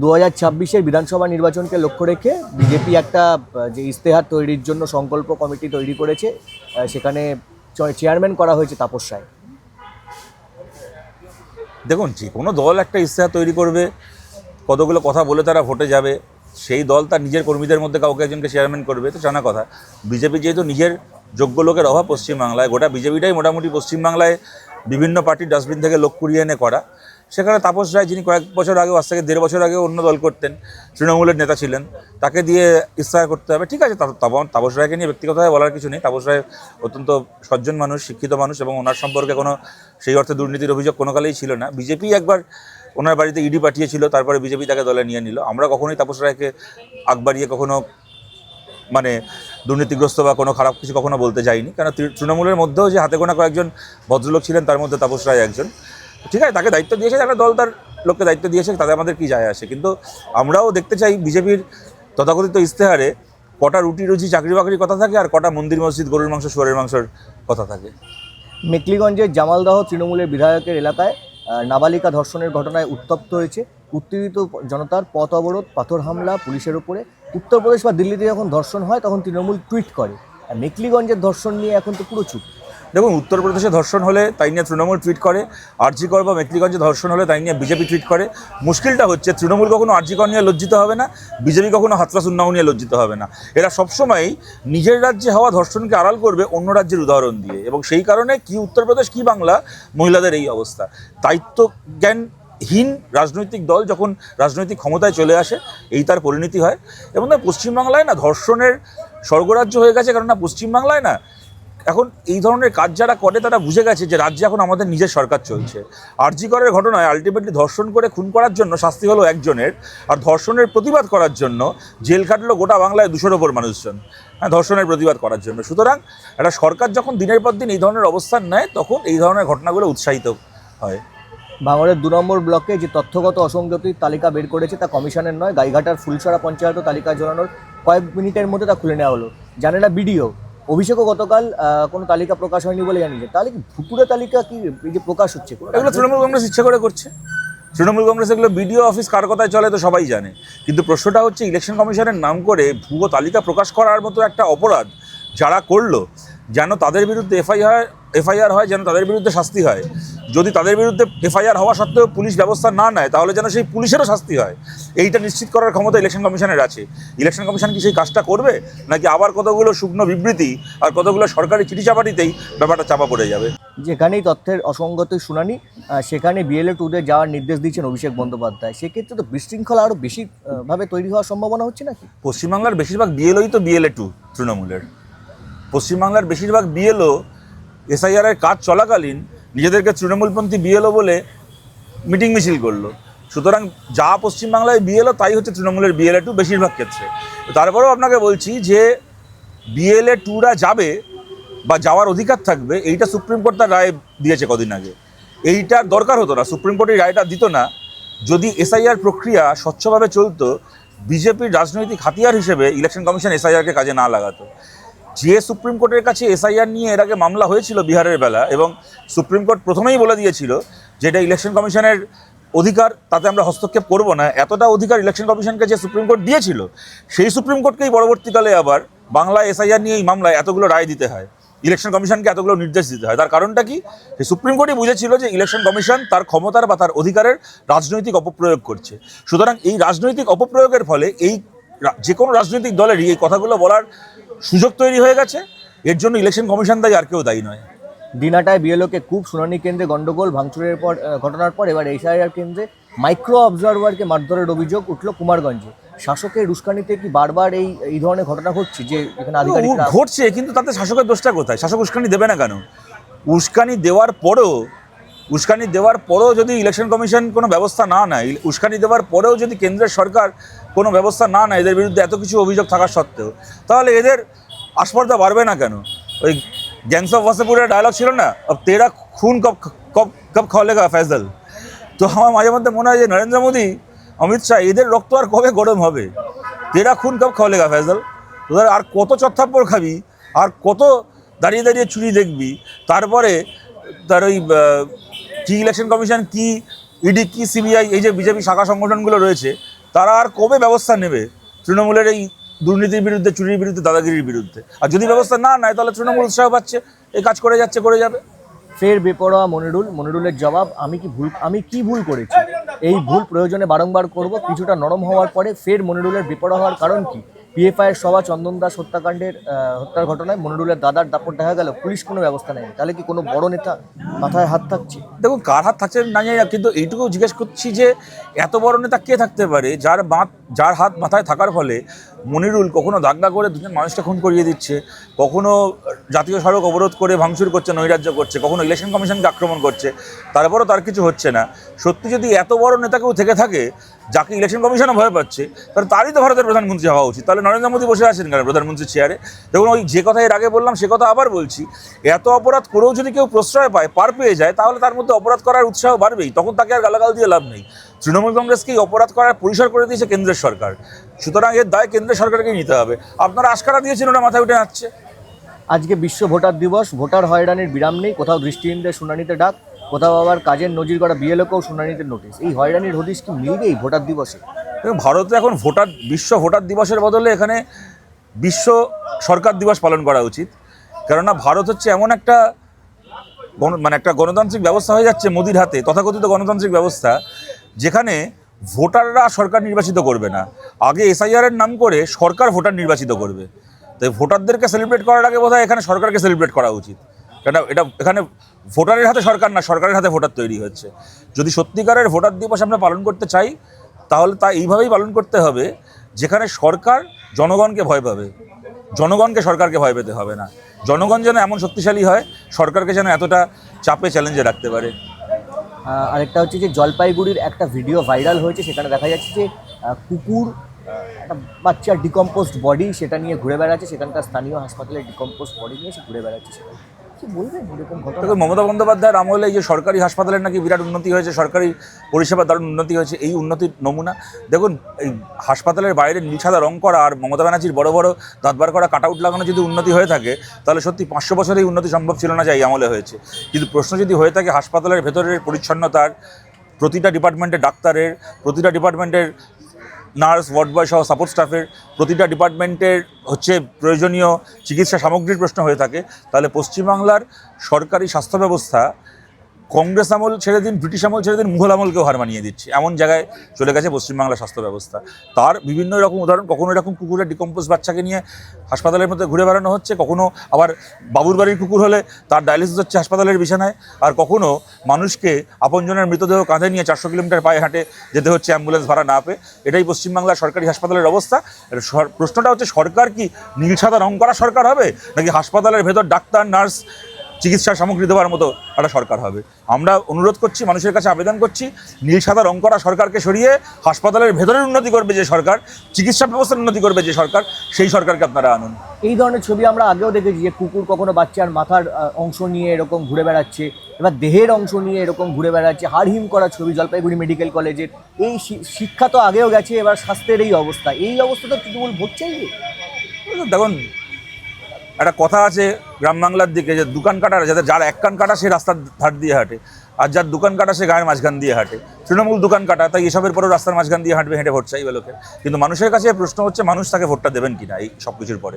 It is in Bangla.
2026-এর বিধানসভা নির্বাচনকে লক্ষ্য রেখে বিজেপি একটা যে ইশতেহার তৈরির জন্য সংকল্প কমিটি তৈরি করেছে, সেখানে চেয়ারম্যান করা হয়েছে তাপস রায়। দেখুন, যে কোনো দল একটা ইশতেহার তৈরি করবে, কতগুলো কথা বলে তারা ভোটে যাবে, সেই দল তার নিজের কর্মীদের মধ্যে কাউকে একজনকে চেয়ারম্যান করবে, তো জানা কথা। বিজেপি যেহেতু নিজের যোগ্য লোকের অভাব পশ্চিমবাংলায়, গোটা বিজেপিটাই মোটামুটি পশ্চিমবাংলায় বিভিন্ন পার্টির ডাস্টবিন থেকে লোক কুড়িয়ে এনে করা, সেখানে তাপস রায়, যিনি কয়েক বছর আগে, আজ থেকে 1.5 বছর আগে অন্য দল করতেন, তৃণমূলের নেতা ছিলেন, তাকে দিয়ে ইশতেহার করতে হবে। ঠিক আছে, তাপস রায়কে নিয়ে ব্যক্তিগতভাবে বলার কিছু নেই। তাপস রায় অত্যন্ত সজ্জন মানুষ, শিক্ষিত মানুষ, এবং ওনার সম্পর্কে কোনো সেই অর্থে দুর্নীতির অভিযোগ কোনো কালেই ছিল না। বিজেপি একবার ওনার বাড়িতে ইডি পাঠিয়েছিল, তারপরে বিজেপি তাকে দলে নিয়ে নিল। আমরা কখনোই তাপস রায়কে আগ বাড়িয়ে কখনো মানে দুর্নীতিগ্রস্ত বা কোনো খারাপ কিছু কখনো বলতে যাইনি, কারণ তৃণমূলের মধ্যেও যে হাতে গোনা কয়েকজন ভদ্রলোক ছিলেন, তার মধ্যে তাপস রায় একজন। ঠিক আছে, তাকে দায়িত্ব দিয়েছে, একটা দল তার লোককে দায়িত্ব দিয়েছে, তাতে আমাদের কি যায় আসে। কিন্তু আমরাও দেখতে চাই বিজেপির তথাকথিত ইশতেহারে কটা রুটি রুজি চাকরি বাকরির কথা থাকে, আর কটা মন্দির মসজিদ, গরুর মাংস, শুয়ারের মাংসের কথা থাকে। মেকলিগঞ্জের জামালদহ তৃণমূলের বিধায়কের এলাকায় নাবালিকা ধর্ষণের ঘটনায় উত্তপ্ত হয়েছে। উত্তেজিত জনতার পথ অবরোধ, পাথর হামলা পুলিশের উপরে। উত্তরপ্রদেশ বা দিল্লিতে যখন ধর্ষণ হয় তখন তৃণমূল টুইট করে, আর মেকলিগঞ্জের ধর্ষণ নিয়ে এখন তো পুরো চুপ। দেখুন, উত্তরপ্রদেশে ধর্ষণ হলে তাই নিয়ে তৃণমূল টুইট করে, আরজিকর বা মেকলিগঞ্জে ধর্ষণ হলে তাই নিয়ে বিজেপি টুইট করে। মুশকিলটা হচ্ছে তৃণমূল কখনো আরজিকর নিয়ে লজ্জিত হবে না, বিজেপি কখনো হাতরাস উন্নাও নিয়ে লজ্জিত হবে না। এরা সবসময় নিজের রাজ্যে হওয়া ধর্ষণকে আড়াল করবে অন্য রাজ্যের উদাহরণ দিয়ে, এবং সেই কারণে কি উত্তরপ্রদেশ কি বাংলা, মহিলাদের এই অবস্থা। দায়িত্ব জ্ঞানহীন রাজনৈতিক দল যখন রাজনৈতিক ক্ষমতায় চলে আসে, এই তার পরিণতি হয়। এবং পশ্চিমবাংলায় না ধর্ষণের স্বর্গরাজ্য হয়ে গেছে, কারণ না পশ্চিমবাংলায় না এখন এই ধরনের কাজ যারা করে তারা বুঝে গেছে যে রাজ্যে এখন আমাদের নিজের সরকার চলছে। আরজি করের ঘটনায় আলটিমেটলি ধর্ষণ করে খুন করার জন্য শাস্তি হলো একজনের, আর ধর্ষণের প্রতিবাদ করার জন্য জেল খাটলো গোটা বাংলায় 200-র ওপর মানুষজন, হ্যাঁ, ধর্ষণের প্রতিবাদ করার জন্য। সুতরাং একটা সরকার যখন দিনের পর দিন এই ধরনের অবস্থান নেয়, তখন এই ধরনের ঘটনাগুলো উৎসাহিত হয়। ভাঙড়ের 2 নম্বর ব্লকে যে তথ্যগত অসঙ্গতির তালিকা বের করেছে তা কমিশনের নয়, গাইঘাটার ফুলছড়া পঞ্চায়েতও তালিকা জোরানোর কয়েক মিনিটের মধ্যে তা খুলে নেওয়া হলো। জানে না বিডিও। অভিষেকও গতকাল কোনো তালিকা প্রকাশ হয়নি বলে জানিয়েছে। তাহলে কি ভুতুড়ে তালিকা কি এই যে প্রকাশ হচ্ছে? এগুলো তৃণমূল কংগ্রেস ইচ্ছে করে করছে। তৃণমূল কংগ্রেস এগুলো বিডিও অফিস কার কথায় চলে তো সবাই জানে, কিন্তু প্রশ্নটা হচ্ছে ইলেকশন কমিশনের নাম করে ভুয়ো তালিকা প্রকাশ করার মতো একটা অপরাধ যারা করলো, যেন তাদের বিরুদ্ধে এফআইআর হয়, যেন তাদের বিরুদ্ধে শাস্তি হয়। যদি তাদের বিরুদ্ধে এফআইআর হওয়া সত্ত্বেও পুলিশ ব্যবস্থা না নেয়, তাহলে যেন সেই পুলিশেরও শাস্তি হয়। এইটা নিশ্চিত করার ক্ষমতা ইলেকশন কমিশনের আছে। ইলেকশন কমিশন কি সেই কাজটা করবে, নাকি আবার কতগুলো শুকনো বিবৃতি আর কতগুলো সরকারি চিঠিচাপাটিতেই ব্যাপারটা চাপা পড়ে যাবে? যেখানেই তথ্যের অসঙ্গতির শুনানি, সেখানে বিএলএ 2-তে যাওয়ার নির্দেশ দিচ্ছেন অভিষেক বন্দ্যোপাধ্যায়। সেক্ষেত্রে তো বিশৃঙ্খলা আরও বেশি ভাবে তৈরি হওয়ার সম্ভাবনা হচ্ছে নাকি? পশ্চিমবাংলার বেশিরভাগ বিএলওই তো বিএলএ 2 তৃণমূলের। পশ্চিমবাংলার বেশিরভাগ বিএলও এসআইআরের কাজ চলাকালীন নিজেদেরকে তৃণমূলপন্থী বিএলও বলে মিটিং মিছিল করলো। সুতরাং যা পশ্চিমবাংলায় বিএলও তাই হচ্ছে তৃণমূলের বিএলএ 2 বেশিরভাগ ক্ষেত্রে। তারপরেও আপনাকে বলছি যে বিএলএ 2রা যাবে বা যাওয়ার অধিকার থাকবে, এইটা সুপ্রিম কোর্ট তার রায় দিয়েছে কদিন আগে। এইটার দরকার হতো না, সুপ্রিম কোর্ট এই রায়টা দিত না যদি এসআইআর প্রক্রিয়া স্বচ্ছভাবে চলতো। বিজেপির রাজনৈতিক হাতিয়ার হিসেবে ইলেকশন কমিশন এসআইআরকে কাজে না লাগাতো। যে সুপ্রিম কোর্টের কাছে এসআইআর নিয়ে এর আগে মামলা হয়েছিল বিহারের বেলা, এবং সুপ্রিম কোর্ট প্রথমেই বলে দিয়েছিল যে এটা ইলেকশন কমিশনের অধিকার, তাতে আমরা হস্তক্ষেপ করব না, এতটা অধিকার ইলেকশন কমিশনকে যে সুপ্রিম কোর্ট দিয়েছিল, সেই সুপ্রিম কোর্টকেই পরবর্তীকালে আবার বাংলায় এসআইআর নিয়ে এই মামলায় এতগুলো রায় দিতে হয়, ইলেকশন কমিশনকে এতগুলো নির্দেশ দিতে হয়। তার কারণটা কি? সেই সুপ্রিম কোর্টই বুঝেছিল যে ইলেকশন কমিশন তার ক্ষমতার বা তার অধিকারের রাজনৈতিক অপপ্রয়োগ করছে। সুতরাং এই রাজনৈতিক অপপ্রয়োগের ফলে এই যে কোনো রাজনৈতিক দলেরই এই কথাগুলো বলার সুযোগ তৈরি হয়ে গেছে। এর জন্য ইলেকশন কমিশন দায়ী, আর কেউ দায়ী নয়। দিনাটায় বিএলওকে খুব শুনানি কেন্দ্রে গন্ডগোল, ভাঙচুরের পর ঘটনার পর এবার এসআইআর কেন্দ্রে মাইক্রো অবজারভারকে মারধরের অভিযোগ উঠল কুমারগঞ্জে। শাসকের উস্কানিতে কি বারবার এই ধরনের ঘটনা ঘটছে, যে এখানে আধিকারিকরা ঘটছে? কিন্তু তাতে শাসকের দোষটা কোথায়? শাসক উস্কানি দেবে না কেন? উস্কানি দেওয়ার পরেও যদি ইলেকশন কমিশন কোনো ব্যবস্থা না নেয়, উস্কানি দেওয়ার পরেও যদি কেন্দ্রের সরকার কোনো ব্যবস্থা না নেয় এদের বিরুদ্ধে এত কিছু অভিযোগ থাকার সত্ত্বেও, তাহলে এদের আসপর্দা বাড়বে না কেন? ওই গ্যাংস অফ ওয়াসেপুরের ডায়লগ ছিল না, তেরা খুন কব খাওয়ালেগা ফয়জল। তো আমার মাঝে মধ্যে মনে হয় যে নরেন্দ্র মোদী, অমিত শাহ, এদের রক্ত আর কবে গরম হবে? তেরা খুন কব খাওয়ালেগা ফয়জল। তোদের আর কত চত্থাপ্পড় খাবি, আর কত দাঁড়িয়ে দাঁড়িয়ে চুরি দেখবি? তারপরে তার ওই কি ইলেকশন কমিশন, কি ইডি, কি সিবিআই, এই যে বিজেপি শাখা সংগঠনগুলো রয়েছে, তারা আর কবে ব্যবস্থা নেবে তৃণমূলের এই দুর্নীতির বিরুদ্ধে, চুরির বিরুদ্ধে, দাদাগিরির বিরুদ্ধে? আর যদি ব্যবস্থা না নেয় তাহলে তৃণমূল উৎসাহ পাচ্ছে, এই কাজ করে যাচ্ছে, করে যাবে। ফের বেপরোয়া মনিরুলের জবাব, আমি কি ভুল করেছি? এই ভুল প্রয়োজনে বারংবার করব। কিছুটা নরম হওয়ার পরে ফের মনিরুলের বেপরোয়া হওয়ার কারণ কি? পিএফআই এর সভা চন্দন দাস হত্যার ঘটনায় মনিরুলের দাদার দাপট দেখা গেল, পুলিশ কোনো ব্যবস্থা নেয়নি। তাহলে কি কোনো বড় নেতা মাথায় হাত থাকছে? দেখুন, কার হাত থাকছে না জানি না, কিন্তু এইটুকু জিজ্ঞেস করছি যে এত বড় নেতা কে থাকতে পারে যার হাত মাথায় থাকার ফলে মনিরুল কখনো দাঙ্গা করে দুজন মানুষকে খুন করিয়ে দিচ্ছে, কখনো জাতীয় সড়ক অবরোধ করে ভাঙচুর করছে, নৈরাজ্য করছে, কখনো ইলেকশন কমিশনকে আক্রমণ করছে, তারপরও তার কিছু হচ্ছে না। সত্যি যদি এত বড় নেতা কেউ থেকে থাকে যাকে ইলেকশন কমিশনও ভয় পাচ্ছে, তাহলে তারই তো ভারতের প্রধানমন্ত্রী হওয়া উচিত। তাহলে নরেন্দ্র মোদী বসে আছেন কেন প্রধানমন্ত্রীর চেয়ারে? দেখুন, ওই যে কথা এর আগে বললাম সে কথা আবার বলছি, এত অপরাধ করেও যদি কেউ প্রশ্রয় পায়, পার পেয়ে যায়, তাহলে তার মধ্যে অপরাধ করার উৎসাহ বাড়বেই। তখন তাকে আর গালাগাল দিয়ে লাভ নেই। তৃণমূল কংগ্রেসকেই অপরাধ করার পরিসর করে দিয়েছে কেন্দ্রের সরকার, সুতরাং এর দায় কেন্দ্রের সরকারকেই নিতে হবে। আপনারা আশকারা দিয়েছেন, ওটা মাথায় উঠে আসছে। আজকে বিশ্ব ভোটার দিবস, ভোটার হয়রানির বিরাম নেই। কোথাও দৃষ্টিহীনদের শুনানিতে ডাক, কোথাও আবার কাজের নজির করা বিএলওকেও শুনানিতে নোটিশ। এই হয়রানির হদিশ কি মিলবে এই ভোটার দিবসে? ভারতে এখন বিশ্ব ভোটার দিবসের বদলে এখানে বিশ্ব সরকার দিবস পালন করা উচিত। কেননা ভারত হচ্ছে এমন একটা একটা গণতান্ত্রিক ব্যবস্থা হয়ে যাচ্ছে মোদির হাতে, তথাকথিত গণতান্ত্রিক ব্যবস্থা, যেখানে ভোটাররা সরকার নির্বাচিত করবে না। আগে এসআইআর এর নাম করে সরকার ভোটার নির্বাচিত করবে। তাই ভোটারদেরকে সেলিব্রেট করার আগে বোধহয় এখানে সরকারকে সেলিব্রেট করা উচিত। কেন এখানে ভোটারের হাতে সরকার না, সরকারের হাতে ভোটার তৈরি হচ্ছে। যদি সত্যিকারের ভোটার দিবস আমরা পালন করতে চাই, তাহলে তা এইভাবেই পালন করতে হবে, যেখানে সরকার জনগণকে ভয় পাবে, জনগণকে সরকারকে ভয় পেতে হবে না। জনগণ যেন এমন শক্তিশালী হয়, সরকারকে যেন এতটা চাপে চ্যালেঞ্জে রাখতে পারে। আরেকটা হচ্ছে যে জলপাইগুড়ির একটা ভিডিও ভাইরাল হয়েছে, সেখানে দেখা যাচ্ছে যে কুকুর একটা বাচ্চার ডিকম্পোস্ট বডি সেটা নিয়ে ঘুরে বেড়াচ্ছে, সেখানকার স্থানীয় হাসপাতালের ডিকম্পোস্ট বডি নিয়ে সে ঘুরে বেড়াচ্ছে। সেটা কি বলবেন এরকম ঘটনা? দেখুন, মমতা বন্দ্যোপাধ্যায়ের আমলে এই যে সরকারি হাসপাতালের নাকি বিরাট উন্নতি হয়েছে, সরকারি পরিষেবার দারুণ উন্নতি হয়েছে, এই উন্নতির নমুনা দেখুন। এই হাসপাতালের বাইরে নীল সাদা রং করা আর মমতা ব্যানার্জির বড় বড় দাঁতবার করা কাটআউট লাগানো যদি উন্নতি হয়ে থাকে, তাহলে সত্যি 500 বছরে এই উন্নতি সম্ভব ছিল না যা এই আমলে হয়েছে। কিন্তু প্রশ্ন যদি হয়ে থাকে হাসপাতালের ভেতরের পরিচ্ছন্নতার, প্রতিটা ডিপার্টমেন্টের ডাক্তারের, প্রতিটা ডিপার্টমেন্টের নার্স, ওয়ার্ড বয় সহ সাপোর্ট স্টাফের, প্রতিটা ডিপার্টমেন্টের প্রয়োজনীয় চিকিৎসা সামগ্রীর প্রশ্ন হয়ে থাকে, তাহলে পশ্চিমবাংলার সরকারি স্বাস্থ্য ব্যবস্থা কংগ্রেস আমল ছেড়ে দিন, ব্রিটিশ আমল ছেড়ে দিন, মুঘল আমলকেও হার মানিয়ে দিচ্ছে, এমন জায়গায় চলে গেছে পশ্চিমবাংলার স্বাস্থ্য ব্যবস্থা। তার বিভিন্ন রকম উদাহরণ, কখনো এরকম কুকুরের ডিকম্পোজ বাচ্চাকে নিয়ে হাসপাতালের মধ্যে ঘুরে বেড়ানো হচ্ছে, কখনো আবার বাবুর বাড়ির কুকুর হলে তার ডায়ালিসিস হচ্ছে হাসপাতালের বিছানায়, আর কখনো মানুষকে আপনজনের মৃতদেহ কাঁধে নিয়ে 400 কিলোমিটার পায়ে হাঁটে যেতে হচ্ছে অ্যাম্বুলেন্স ভাড়া না পেয়ে। এটাই পশ্চিমবাংলার সরকারি হাসপাতালের অবস্থা। প্রশ্নটা হচ্ছে, সরকার কি নীল সাদা রং করা সরকার হবে, নাকি হাসপাতালের ভেতর ডাক্তার, নার্স, চিকিৎসা সামগ্রী দেওয়ার মতো একটা সরকার হবে? আমরা অনুরোধ করছি, মানুষের কাছে আবেদন করছি, নীল সাদা রং করা সরকারকে সরিয়ে হাসপাতালের ভেতরের উন্নতি করবে যে সরকার, চিকিৎসা ব্যবস্থার উন্নতি করবে যে সরকার, সেই সরকারকে আপনারা আনুন। এই ধরনের ছবি আমরা আগেও দেখেছি, যে কুকুর কখনো বাচ্চার মাথার অংশ নিয়ে এরকম ঘুরে বেড়াচ্ছে, এবার দেহের অংশ নিয়ে এরকম ঘুরে বেড়াচ্ছে। হাড়হিম করা ছবি জলপাইগুড়ি মেডিকেল কলেজের। এই শিক্ষা তো আগেও গেছে, এবার স্বাস্থ্যের এই অবস্থা, এই অবস্থা তো তৃণমূল ভোট চাইবে। দেখুন, একটা কথা আছে গ্রাম বাংলার দিকে, যে দোকান কাটারা, যার এক কান কাটা সে রাস্তার ধার দিয়ে হাঁটে, আর যার দোকান কাটা সে গায়ের মাঝখান দিয়ে হাঁটে। তৃণমূল দোকান কাটা, তাই এসবের পরেও রাস্তার মাঝখান দিয়ে হাঁটবে, হেঁটে ভোট চাইবে লোকের। কিন্তু মানুষের কাছে প্রশ্ন হচ্ছে, মানুষ তাকে ভোটটা দেবেন কিনা এই সব কিছুর পরে।